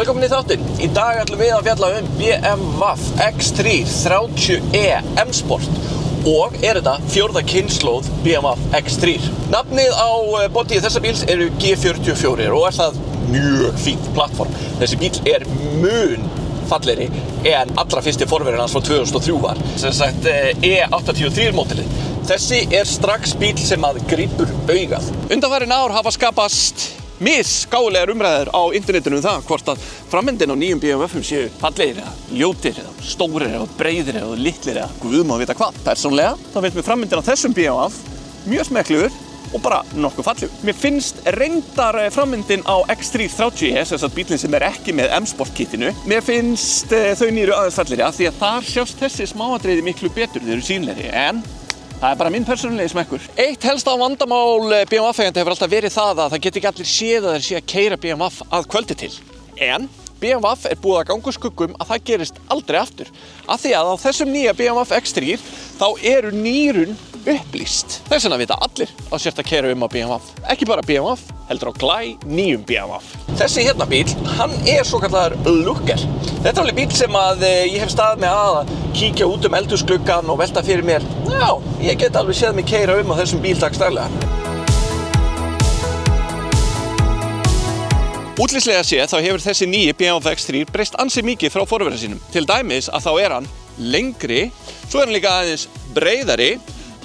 Velkomin í þáttinn. Í dag ætlum við að fjalla BMW X3 30e M-Sport og þetta fjórða kynslóð BMW X3. Nafnið á bodíi þessa bíls eru G44 og það mjög fínt plattform. Þessi bíl mun fallegri en allra fyrsti forverinn hans frá 2003 var. Sem sagt E83 módelið. Þessi strax bíl sem að grípur augað. Undanfarin ár hafa skapast misgálegar umræður á internetinu það hvort að framendin á nýjum BMW-um séu fallegir eða ljótir eða stórir eða breiðir eða litlir eða guð má vita hvað. Persónlega þá finnst mér framendin á þessum BMW mjög smekklegur og bara nokkuð fallegur. Mér finnst reyndar framendin á X3 30e, þess að bílinn sem ekki með M-Sport kitinu, mér finnst þau nýru aðeins fallegri af því að þar sjást þessi smáatriði miklu betur, þau eru sýnilegri, en það bara minn persónulegi smekkur. Eitt helsta vandamál BMW-eigenda hefur alltaf verið það að það geti ekki allir séð að þeir sé að keyra BMW að kvöldi til. En BMW búið að ganga úr skuggum að það gerist aldrei aftur. Af því að á þessum nýja BMW X3 þá eru nýrun upplýst. Þess vegna vita allir að sért að keyra á BMW. Ekki bara BMW, heldur á nýjum BMW. Þessi hérna bíl, hann svokallaður looker. Þetta er alveg bíl sem að ég hef staðið með að kíkja út eldhúsgluggann og velta fyrir mér. Já, ég get alveg séð mig keyra á þessum bíl dagsdaglega. Útlitslega séð þá hefur þessi nýji BMW X3 breyst ansi mikið frá forvera sínum. Til dæmis að þá hann lengri, svo hann líka aðeins breiðari,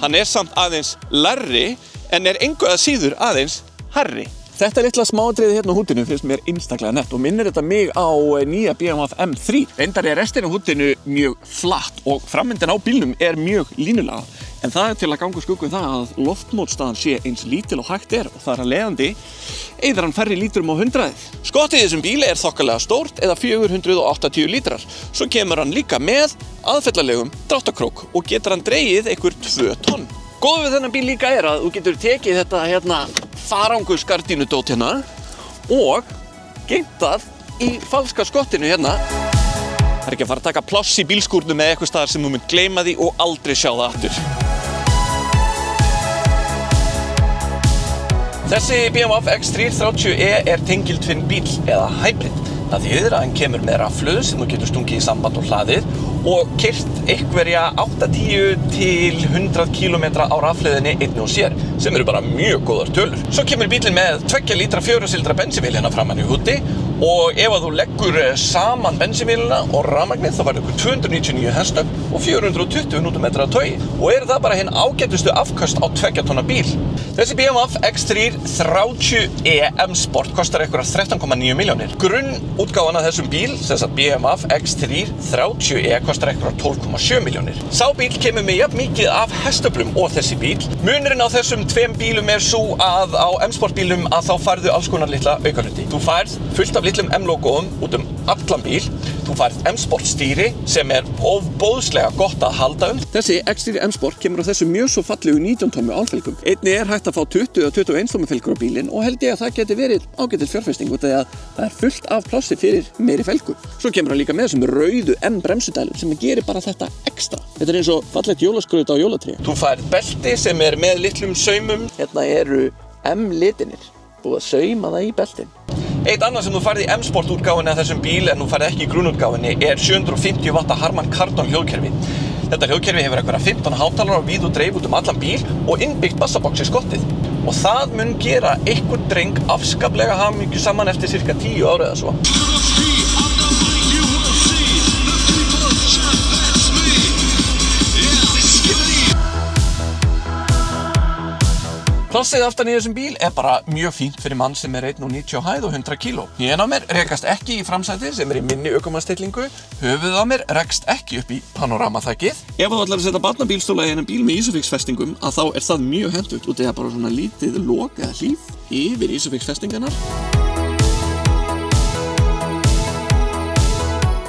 hann samt aðeins lærri en engu að síður aðeins hærri. Þetta litla smáatriði hérna á húddinu finnst mér einstaklega nett og minnir þetta mig á nýja BMW M3. Reyndar restin á húddinu mjög flatt og framendin á bílnum mjög línulega. En það til að ganga úr skugga það að loftmótstaðan sé eins lítil og hægt og þar að leiðandi eyðir hann færri lítrum á 100-ið. Skottið í þessum bíli þokkalega stórt eða 480 lítrar. Svo kemur hann líka með aðfellalegum dráttarkrók og getur hann dregið einhver 2 tonn. Góð við þennan bíl líka að þú getur tekið þetta hérna farangusgardínudót hérna og geymt það í falska skottinu hérna. Það ekki að fara að taka pláss í bílskúrnum með eitthvað staðar sem þú munt gleyma því og aldrei sjá það aftur. Þessi BMW X3 30e tengiltvinn bíl eða hybrid. Það þýðir að hann kemur með rafhlöðu sem þú getur stungið í samband og hlaðið og keyrt einhverja 80 til 100 km á rafhlöðinni einni og sér, sem eru bara mjög góðar tölur. Svo kemur bílinn með 2 lítra 4-sylindra bensínvél hérna framan í húddi og ef þú leggur saman bensínvélina og rafmagnið þá var ykkur 299 hestöfl og 420 Nm af togi og það bara hinn ágætustu afköst á 2 tonna bíl. Þessi BMW X3 30e M-Sport kostar ykkur 13,9 milljónir. Grunnútgáfan af þessum bíl, sem sagt BMW X3 30e kostar ykkur 12,7 milljónir. Sá bíl kemur með jafn mikið af hestöflum og þessi bíl. Munurinn á þessum 2 bílum svo að á M-Sport bílum að þá færðu alls konar litla aukahluti. Þú færð fullt af litlum M-logóum út allan bíl. Þú færð M-Sport stýri sem ofboðslega gott að halda Þessi X3 M-Sport kemur á þessu mjög svo fallegu 19 tommu álfelgum. Einnig hægt að fá 20 og 21 tommu felgur á bílinn og held ég að það geti verið ágætis fjárfesting út af að það fullt af plássi fyrir meiri felgu. Svo kemur hann líka með þessum rauðu M-bremsudælum sem gerir bara þetta ekstra. Þetta eins og fallegt jólaskraut á jólatrí. Þú færð belti sem með litlum saumum. Hérna eru M-litinir. Búið að sauma það í beltin. Eitt annað sem þú færð í M-Sport útgáfunni af þessum bíl en þú færð ekki í grunnútgáfunni 750 W Harman Kardon hljóðkerfi. Þetta hljóðkerfi hefur einhverja 15 hátalara og víð og dreif út allan bíl og innbyggt bassabox í skottið. Og það mun gera einhvern dreng afskaplega hamingjusaman eftir cirka 10 ára eða svo. Plássið aftan í þessum bíl bara mjög fínt fyrir mann sem 1,90 hæð og 100 kg. Hnéð á mér rekast ekki í framsætið sem í minni ökumannsstillingu. Höfuðið á mér rekst ekki upp í panoramaþakið. Ef þú ætlar að setja barnabílstóla í þennan bíl með Isofix-festingum þá það mjög hentugt út eða bara svona lítið lok eða hlíf yfir Isofix-festingarnar.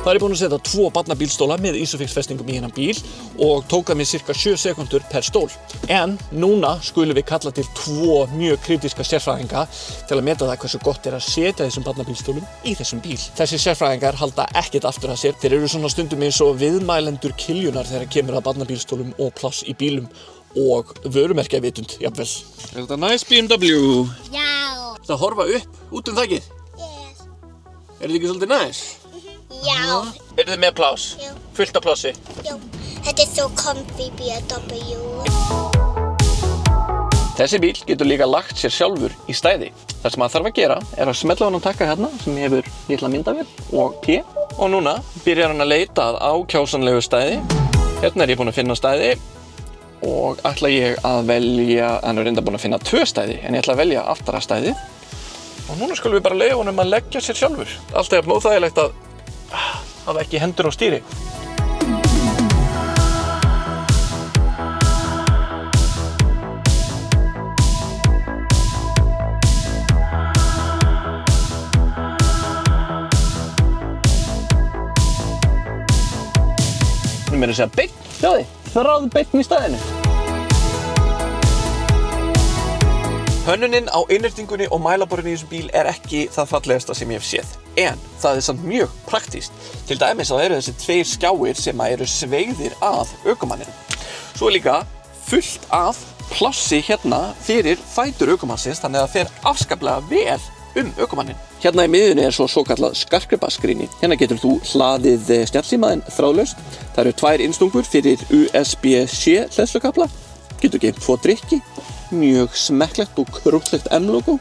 Það ég búinn að setja 2 barnabílstóla með Isofix-festingum í hennan bíl og tók það mér cirka 7 sekúndur per stól. En núna skulum við kalla til 2 mjög kritiska sérfræðinga til að meta það hversu gott að setja þessum barnabílstólum í þessum bíl. Þessi sérfræðingar halda ekkert aftur að sér. Þeir eru svona stundum eins og viðmælendur kiljunar þegar kemur að barnabílstólum og pláss í bílum og vörumerkjavitund, jafnvel. Þetta nice BMW? Já. Það horfa upp út þakið? Er þetta ekki svolítið næs? Já. Eru þið með pláss? Já. Fullt af plássi? Já. Þetta svo comfy BMW. Þessi bíl getur líka lagt sér sjálfur í stæði. Það sem maður þarf að gera er að smella honum takka hérna sem hefur litla myndavél og P. Og núna byrjar hann að leita að ákjásanlegu stæði. Hérna er ég búinn að finna stæði og ætla ég að velja, hann er reynda búinn að finna 2 stæði, en ég ætla að velja aftara stæðið. Og núna skulum við bara leyfa honum að leggja sér sjálfur. Alltaf er óþægilegt að hafa ekki hendur á stýri. Nú meira að segja beinn, sjáðu þið, þráðbeinn í stæðinu. Hönnunin á innréttingunni og mælaborðinu í þessum bíl er ekki það fallegasta sem ég hef séð. En það er samt mjög praktískt. Til dæmis þá eru þessi 2 skjáir sem eru sveigðir að ökumanninum. Svo er líka fullt af plássi hérna fyrir fætur ökumannsins, þannig að það fer afskaplega vel ökumannin. Hérna í miðjunni er svo kallað skarkgripaskríni. Hérna getur þú hlaðið snjallsímaðinn þráðlaust. Það eru 2 innstungur fyrir USB-C hleðslukabla. Getur geymt 2 drykki. Mjög smekklegt og krúttlegt M-logo.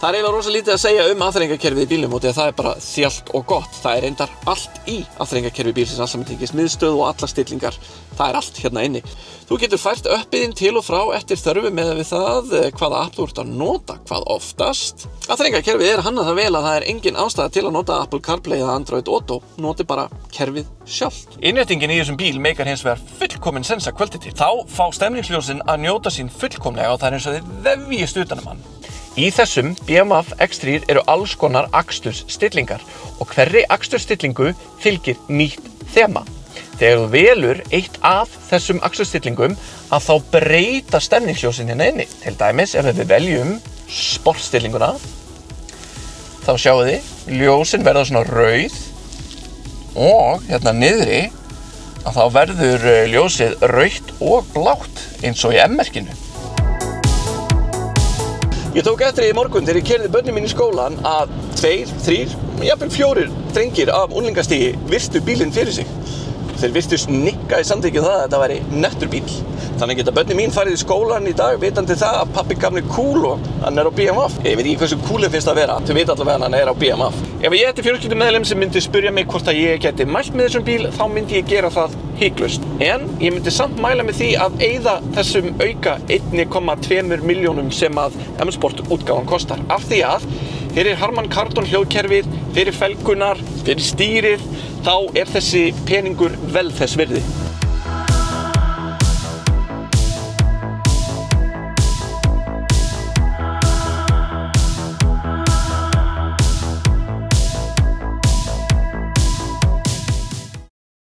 Það er eiginlega rosa lítið að segja afþreyingarkerfið í bílnum og það er bara þjált og gott. Það er reyndar allt í afþreyingarkerfi bílsins, allt saman tengist miðstöð og allar stillingar. Það er allt hérna inni. Þú getur fært uppiðinn til og frá eftir þörfu með við það hvaða app þú ert að nota, hvað oftast. Afþreyingarkerfið er hannað það vel að það er engin ástæða til að nota Apple CarPlay eða Android Auto. Noti bara kerfið sjálft. Innréttingin í þessum bíl meikar hins vegar fullkomin sens að kvöldi til. Þá fá stemningsljósin að njóta sín fullkomlega og það er eins og þið vefjist utan hann. Í þessum BMW X3 eru alls konar akstursstillingar og hverri akstursstillingu fylgir nýtt þema. Þegar þú velur eitt af þessum aksturstillingum að þá breyta stemningsljósin hérna inni. Til dæmis ef við veljum sportstillinguna þá sjáum þið ljósin verða svona rauð og hérna niðri að þá verður ljósið rautt og blátt eins og í M-merkinu. Ég tók eftir í morgun þegar ég keyrði börnin mín í skólan að 2, 3, jafnvel 4 drengir af unglingastigi virtu bílinn fyrir sig. Þeir virtust nikka í samþykju það að þetta væri nettur bíl. Þannig geta börnin mín farið í skólan í dag vitandi það að pabbi gaf mér cool og hann er á BMW. Ég veit ekki hversu cool finnst að vera, þau veit allavega að hann er á BMW. Ef ég ætti fjölskyldumeðlim sem myndi spyrja mig hvort að ég geti mælt með þessum bíl, þá myndi ég gera það hiklaust. En ég myndi samt mæla með því að eyða þessum auka 1,2 milljónum sem að M-Sport útgáfan kostar. Af því að fyrir Harman Kardon hljóðkerfið, fyrir felgunar, fyrir stýrið, þá er þessi peningur vel þess virði.